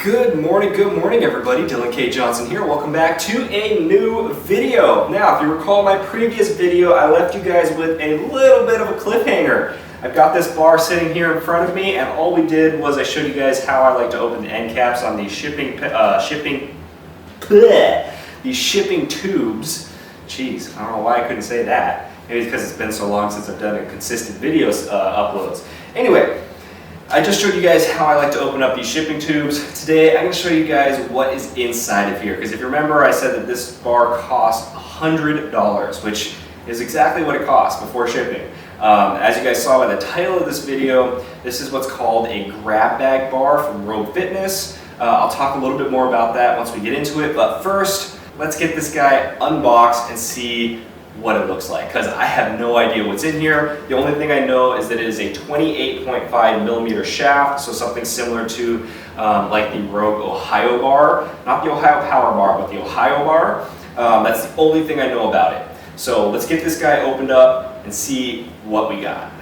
Good morning everybody. Dylan K. Johnson here. Welcome back to a new video. Now, if you recall my previous video, I left you guys with a little bit of a cliffhanger. I've got this bar sitting here in front of me, and all we did was I showed you guys how I like to open the end caps on these shipping tubes. Jeez, I don't know why I couldn't say that. Maybe because it's been so long since I've done a consistent video uploads. Anyway, I just showed you guys how I like to open up these shipping tubes. Today I'm going to show you guys what is inside of here, because if you remember I said that this bar cost $100, which is exactly what it cost before shipping. As you guys saw by the title of this video, this is what's called a grab bag bar from Rogue Fitness. I'll talk a little bit more about that once we get into it, but first let's get this guy unboxed and see what it looks like, because I have no idea what's in here. The only thing I know is that it is a 28.5 millimeter shaft, so something similar to like the Rogue Ohio bar, not the Ohio Power Bar, but the Ohio bar. That's the only thing I know about it. So let's get this guy opened up and see what we got.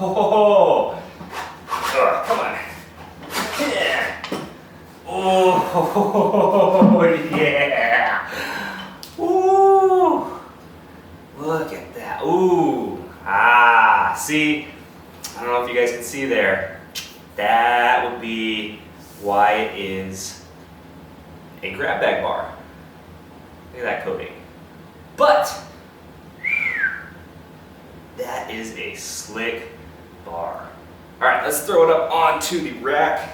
Oh, come on. Yeah. Oh, yeah. Ooh. Look at that. Ooh. Ah, see? I don't know if you guys can see there. That would be why it is a grab bag bar. Look at that coating. But that is a slick bar. All right, let's throw it up onto the rack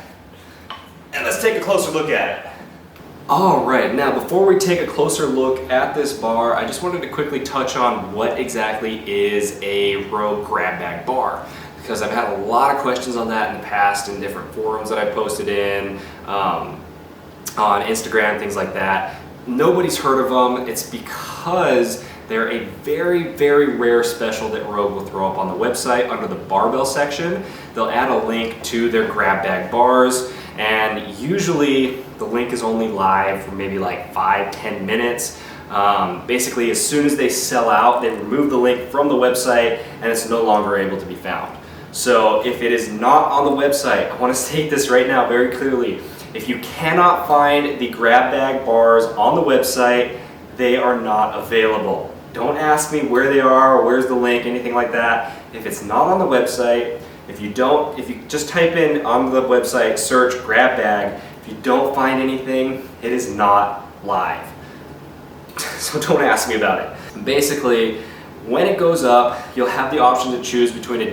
and let's take a closer look at it. All right, now before we take a closer look at this bar, I just wanted to quickly touch on what exactly is a Rogue grab bag bar, because I've had a lot of questions on that in the past in different forums that I posted in, on Instagram, things like that. Nobody's heard of them. It's because they're a very, very rare special that Rogue will throw up on the website under the Barbell section. They'll add a link to their grab bag bars, and usually the link is only live for maybe like 5-10 minutes. Basically, as soon as they sell out, they remove the link from the website and it's no longer able to be found. So if it is not on the website, I want to state this right now very clearly. If you cannot find the grab bag bars on the website, they are not available. Don't ask me where they are or where's the link, anything like that. If it's not on the website, if you just type in on the website, search grab bag, if you don't find anything, it is not live. So don't ask me about it. Basically, when it goes up, you'll have the option to choose between a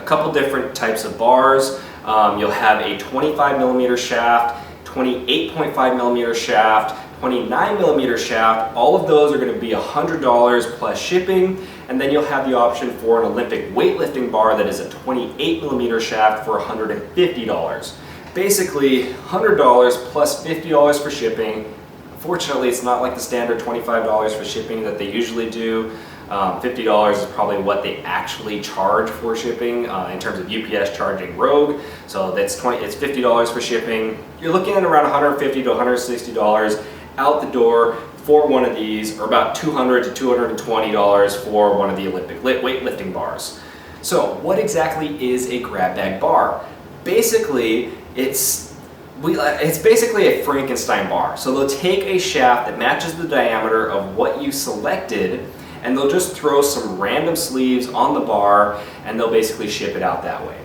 couple different types of bars. You'll have a 25 millimeter shaft, 28.5 millimeter shaft, 29 millimeter shaft. All of those are going to be $100 plus shipping, and then you'll have the option for an Olympic weightlifting bar that is a 28 millimeter shaft for $150. Basically $100 plus $50 for shipping. Unfortunately, it's not like the standard $25 for shipping that they usually do. $50 is probably what they actually charge for shipping in terms of UPS charging Rogue. So it's $50 for shipping. You're looking at around $150 to $160 out the door for one of these, or about $200 to $220 for one of the Olympic weightlifting bars. So what exactly is a grab bag bar? Basically, it's basically a Frankenstein bar. So they'll take a shaft that matches the diameter of what you selected, and they'll just throw some random sleeves on the bar, and they'll basically ship it out that way.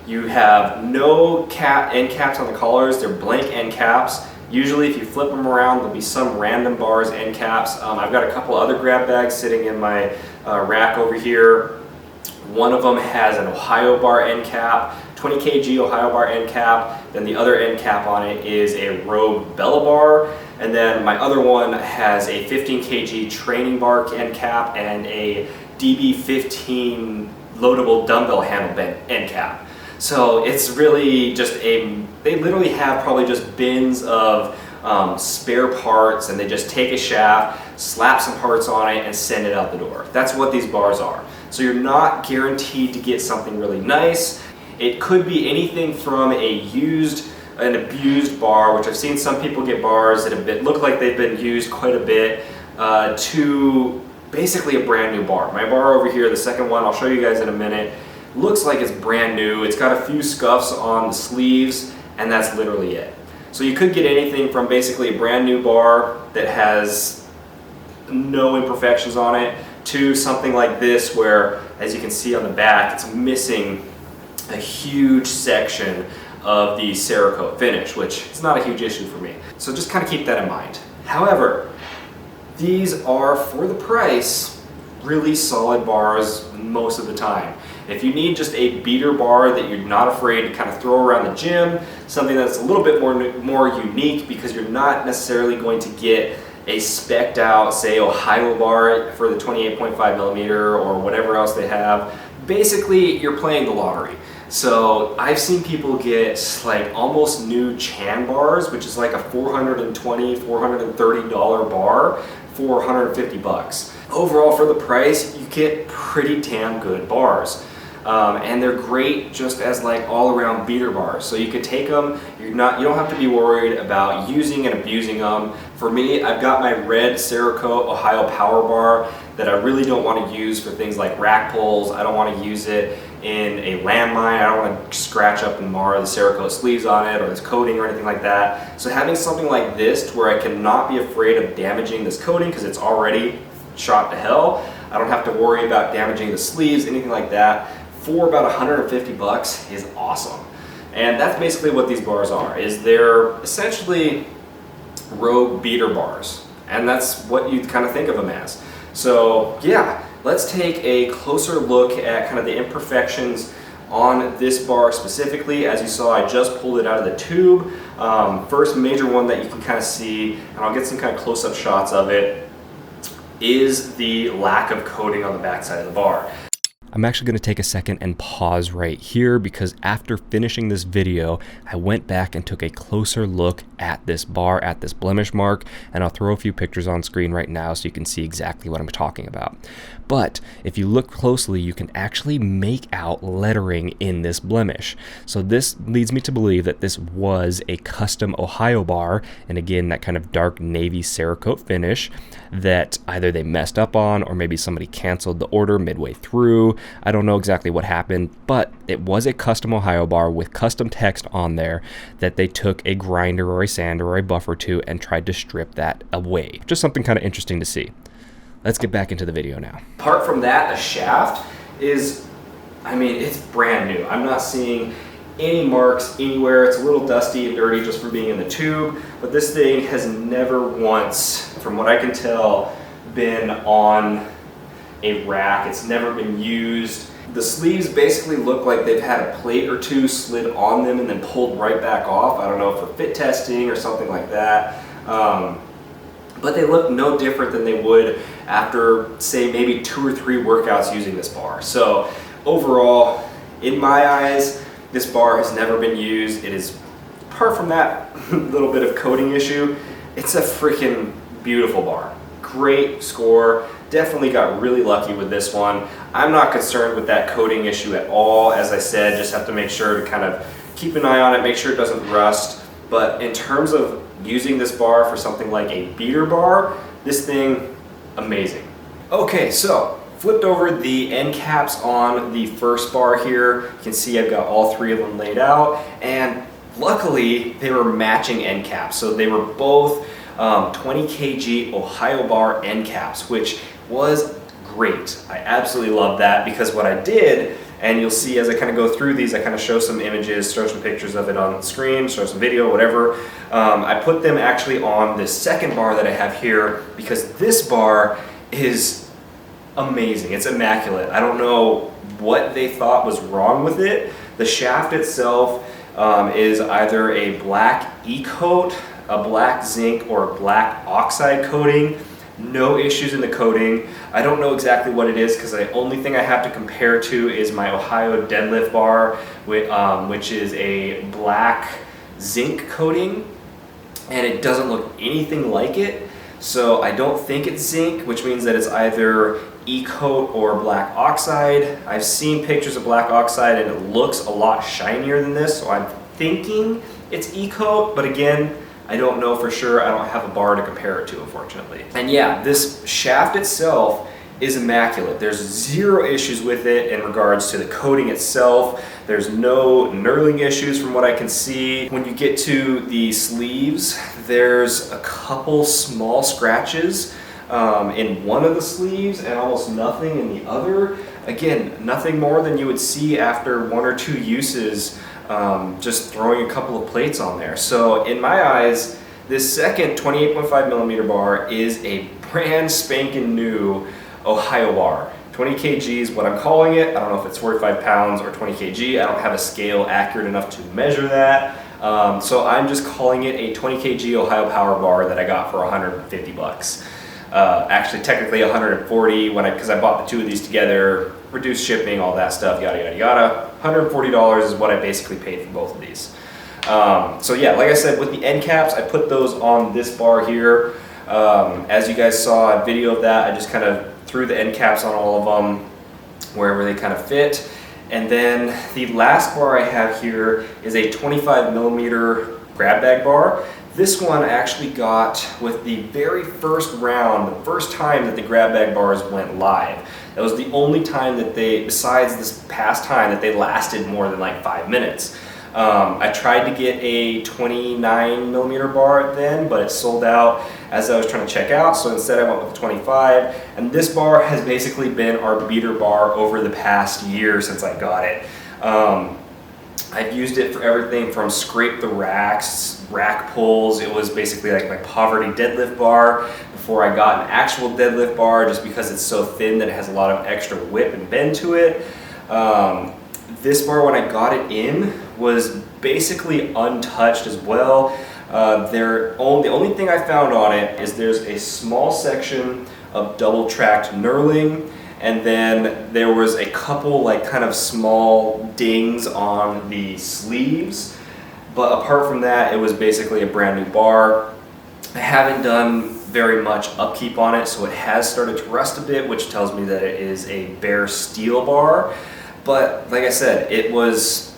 You have no end caps on the collars. They're blank end caps. Usually if you flip them around, there'll be some random bars end caps. I've got a couple other grab bags sitting in my rack over here. One of them has an Ohio bar end cap, 20 kg Ohio bar end cap. Then the other end cap on it is a Rogue Bella bar. And then my other one has a 15 kg training bar end cap and a DB15 loadable dumbbell handle end cap. So it's really just they literally have probably just bins of spare parts, and they just take a shaft, slap some parts on it, and send it out the door. That's what these bars are. So you're not guaranteed to get something really nice. It could be anything from an abused bar, which I've seen some people get bars that look like they've been used quite a bit, to basically a brand new bar. My bar over here, the second one, I'll show you guys in a minute, looks like it's brand new. It's got a few scuffs on the sleeves, and that's literally it. So you could get anything from basically a brand new bar that has no imperfections on it to something like this where, as you can see on the back, it's missing a huge section of the Cerakote finish, which is not a huge issue for me. So just kind of keep that in mind. However, these are, for the price, really solid bars most of the time. If you need just a beater bar that you're not afraid to kind of throw around the gym, something that's a little bit more unique because you're not necessarily going to get a spec'd out, say, Ohio bar for the 28.5 millimeter or whatever else they have, basically you're playing the lottery. So I've seen people get like almost new Chan bars, which is like a $420, $430 bar for 150 bucks. Overall, for the price, you get pretty damn good bars. And they're great just as like all-around beater bars. So you could take them, you don't have to be worried about using and abusing them. For me, I've got my red Cerakote Ohio Power Bar that I really don't want to use for things like rack pulls. I don't want to use it in a landmine. I don't want to scratch up and mar the Cerakote sleeves on it or this coating or anything like that. So having something like this to where I cannot be afraid of damaging this coating because it's already shot to hell. I don't have to worry about damaging the sleeves, anything like that. For about 150 bucks is awesome. And that's basically what these bars are, is they're essentially rogue beater bars. And that's what you kind of think of them as. So yeah, let's take a closer look at kind of the imperfections on this bar specifically. As you saw, I just pulled it out of the tube. First major one that you can kind of see, and I'll get some kind of close-up shots of it, is the lack of coating on the backside of the bar. I'm actually going to take a second and pause right here because after finishing this video, I went back and took a closer look at this bar, at this blemish mark, and I'll throw a few pictures on screen right now so you can see exactly what I'm talking about. But if you look closely, you can actually make out lettering in this blemish. So this leads me to believe that this was a custom Ohio bar, and again, that kind of dark navy Cerakote finish that either they messed up on or maybe somebody canceled the order midway through. I don't know exactly what happened, but it was a custom Ohio bar with custom text on there that they took a grinder or a sander or a buffer to and tried to strip that away. Just something kind of interesting to see. Let's get back into the video now. Apart from that, the shaft is, I mean, it's brand new. I'm not seeing any marks anywhere. It's a little dusty and dirty just from being in the tube, but this thing has never once, from what I can tell, been on a rack. It's never been used. The sleeves basically look like they've had a plate or two slid on them and then pulled right back off. I don't know, for fit testing or something like that. But they look no different than they would after, say, maybe 2 or 3 workouts using this bar. So overall, in my eyes, this bar has never been used. It is, apart from that little bit of coating issue, it's a freaking beautiful bar. Great score. Definitely got really lucky with this one. I'm not concerned with that coating issue at all. As I said, just have to make sure to kind of keep an eye on it, make sure it doesn't rust. But in terms of using this bar for something like a beater bar, this thing, amazing. Okay, so flipped over the end caps on the first bar here. You can see I've got all 3 of them laid out, and luckily they were matching end caps. So they were both 20 kg Ohio bar end caps, which was great. I absolutely love that because what I did, and you'll see as I kind of go through these, I kind of show some images, show some pictures of it on the screen, show some video, whatever. I put them actually on this second bar that I have here because this bar is amazing. It's immaculate. I don't know what they thought was wrong with it. The shaft itself is either a black E-coat, a black zinc, or a black oxide coating. No issues in the coating. I don't know exactly what it is because the only thing I have to compare to is my Ohio deadlift bar, which is a black zinc coating, and it doesn't look anything like it. So I don't think it's zinc, which means that it's either E-coat or black oxide. I've seen pictures of black oxide and it looks a lot shinier than this, so I'm thinking it's E-coat, but again, I don't know for sure. I don't have a bar to compare it to, unfortunately. And yeah, this shaft itself is immaculate. There's zero issues with it in regards to the coating itself. There's no knurling issues from what I can see. When you get to the sleeves, there's a couple small scratches in one of the sleeves and almost nothing in the other. Again, nothing more than you would see after 1 or 2 uses, just throwing a couple of plates on there. So in my eyes, this second 28.5 millimeter bar is a brand spanking new Ohio bar. 20 kg is what I'm calling it. I don't know if it's 45 pounds or 20 kg. I don't have a scale accurate enough to measure that. So I'm just calling it a 20 kg Ohio Power bar that I got for 150 bucks. Actually, technically 140 because I bought the 2 of these together, reduced shipping, all that stuff, yada, yada, yada. $140 is what I basically paid for both of these. So yeah, like I said, with the end caps, I put those on this bar here. As you guys saw a video of that, I just kind of threw the end caps on all of them wherever they kind of fit. And then the last bar I have here is a 25 millimeter grab bag bar. This one I actually got with the very first round, the first time that the grab bag bars went live. That was the only time that they, besides this past time, that they lasted more than like 5 minutes. I tried to get a 29 millimeter bar then, but it sold out as I was trying to check out, so instead I went with the 25, and this bar has basically been our beater bar over the past year since I got it. I've used it for everything from scrape the racks, rack pulls. It was basically like my poverty deadlift bar before I got an actual deadlift bar, just because it's so thin that it has a lot of extra whip and bend to it. This bar, when I got it in, was basically untouched as well. The only thing I found on it is there's a small section of double tracked knurling, and then there was a couple like kind of small dings on the sleeves. But apart from that, it was basically a brand new bar. I haven't done very much upkeep on it, so it has started to rust a bit, which tells me that it is a bare steel bar. But like I said, it was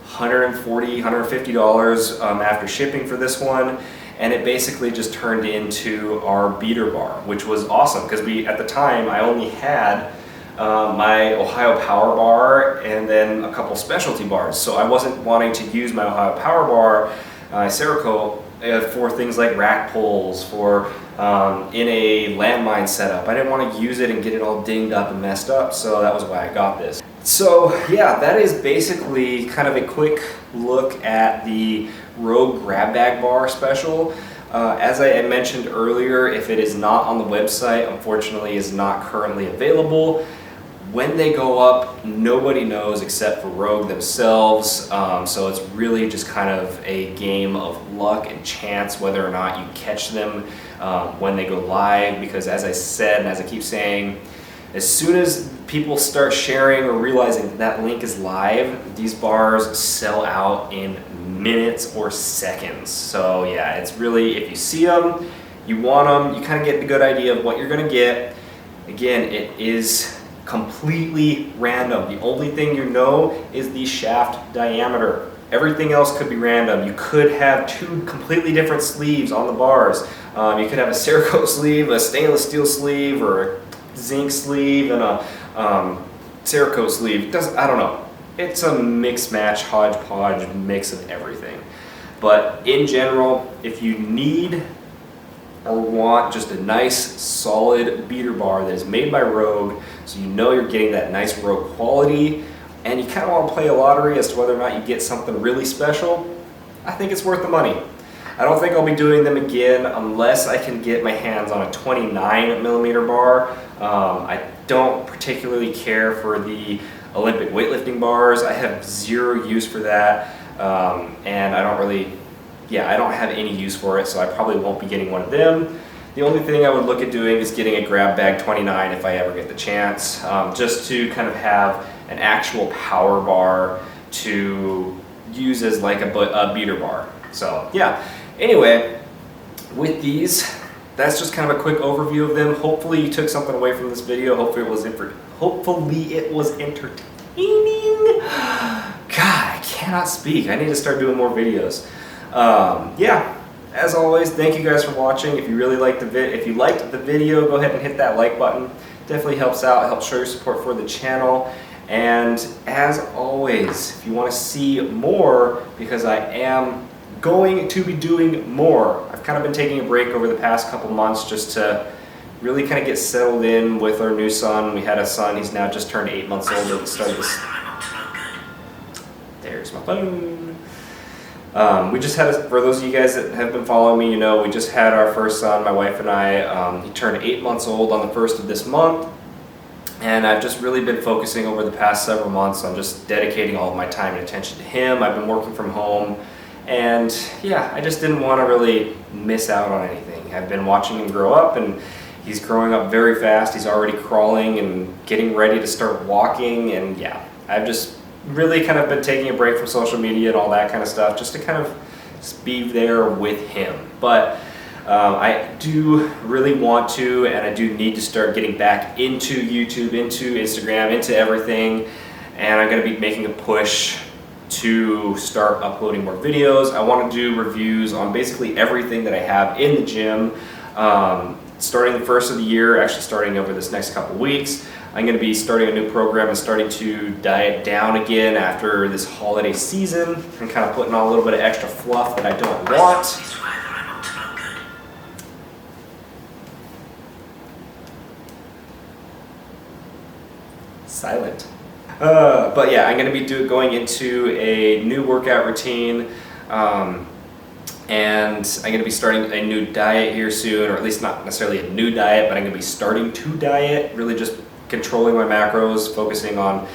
$140, $150 after shipping for this one, and it basically just turned into our beater bar, which was awesome because at the time I only had my Ohio Power Bar and then a couple specialty bars, so I wasn't wanting to use my Ohio Power Bar, Cerakote, for things like rack pulls, for in a landmine setup. I didn't want to use it and get it all dinged up and messed up, so that was why I got this. So yeah, that is basically kind of a quick look at the Rogue Grab Bag Bar special. As I had mentioned earlier, if it is not on the website, unfortunately is not currently available. When they go up, nobody knows except for Rogue themselves, so it's really just kind of a game of luck and chance whether or not you catch them when they go live, because as I said, and as I keep saying, as soon as people start sharing or realizing that link is live, these bars sell out in minutes or seconds. So yeah, it's really, if you see them, you want them, you kind of get a good idea of what you're going to get. Again, it is completely random. The only thing you know is the shaft diameter. Everything else could be random. You could have 2 completely different sleeves on the bars. You could have a Cerakote sleeve, a stainless steel sleeve, or a zinc sleeve, and a Cerakote sleeve. I don't know. It's a mix match, hodgepodge mix of everything. But in general, if you need or want just a nice solid beater bar that is made by Rogue, so you know you're getting that nice Rogue quality, and you kind of want to play a lottery as to whether or not you get something really special, I think it's worth the money. I don't think I'll be doing them again unless I can get my hands on a 29 millimeter bar. I don't particularly care for the Olympic weightlifting bars. I have zero use for that, and I don't have any use for it, so I probably won't be getting one of them. The only thing I would look at doing is getting a grab bag 29 if I ever get the chance, just to kind of have an actual power bar to use as like a beater bar. So yeah, anyway, with these, that's just kind of a quick overview of them. Hopefully you took something away from this video. Hopefully it was entertaining. God, I cannot speak. I need to start doing more videos. Yeah, as always, thank you guys for watching. If you really liked the video, go ahead and hit that like button. Definitely helps out, helps show your support for the channel. And as always, if you want to see more, because I am going to be doing more. I've kind of been taking a break over the past couple months just to really kind of get settled in with our new son. We had a son, he's now just turned 8 months old at the start of this. There's my phone. We just had, for those of you guys that have been following me, you know, we just had our first son, my wife and I. He turned 8 months old on the 1st of this month. And I've just really been focusing over the past several months on just dedicating all of my time and attention to him. I've been working from home. And yeah, I just didn't want to really miss out on anything. I've been watching him grow up, and he's growing up very fast. He's already crawling and getting ready to start walking. And yeah, I've just really kind of been taking a break from social media and all that kind of stuff just to kind of be there with him. But I do really want to, and I do need to start getting back into YouTube, into Instagram, into everything. And I'm going to be making a push to start uploading more videos. I want to do reviews on basically everything that I have in the gym. Starting the first of the year, actually starting over this next couple weeks, I'm going to be starting a new program and starting to diet down again after this holiday season and kind of putting on a little bit of extra fluff that I don't want. Silent. But yeah, I'm going to be going into a new workout routine, and I'm going to be starting a new diet here soon, or at least not necessarily a new diet, but I'm going to be starting to diet, really just controlling my macros, focusing on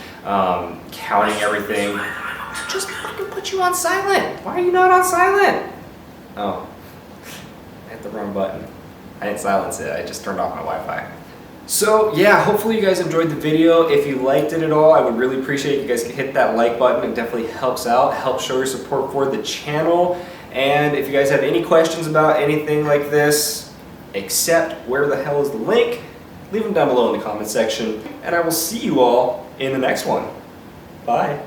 counting everything. Just fucking put you on silent. Why are you not on silent? Oh, I hit the wrong button. I didn't silence it, I just turned off my Wi-Fi. So yeah, hopefully you guys enjoyed the video. If you liked it at all, I would really appreciate it. You guys could hit that like button. It definitely helps out, helps show your support for the channel. And if you guys have any questions about anything like this, except where the hell is the link, leave them down below in the comment section. And I will see you all in the next one. Bye.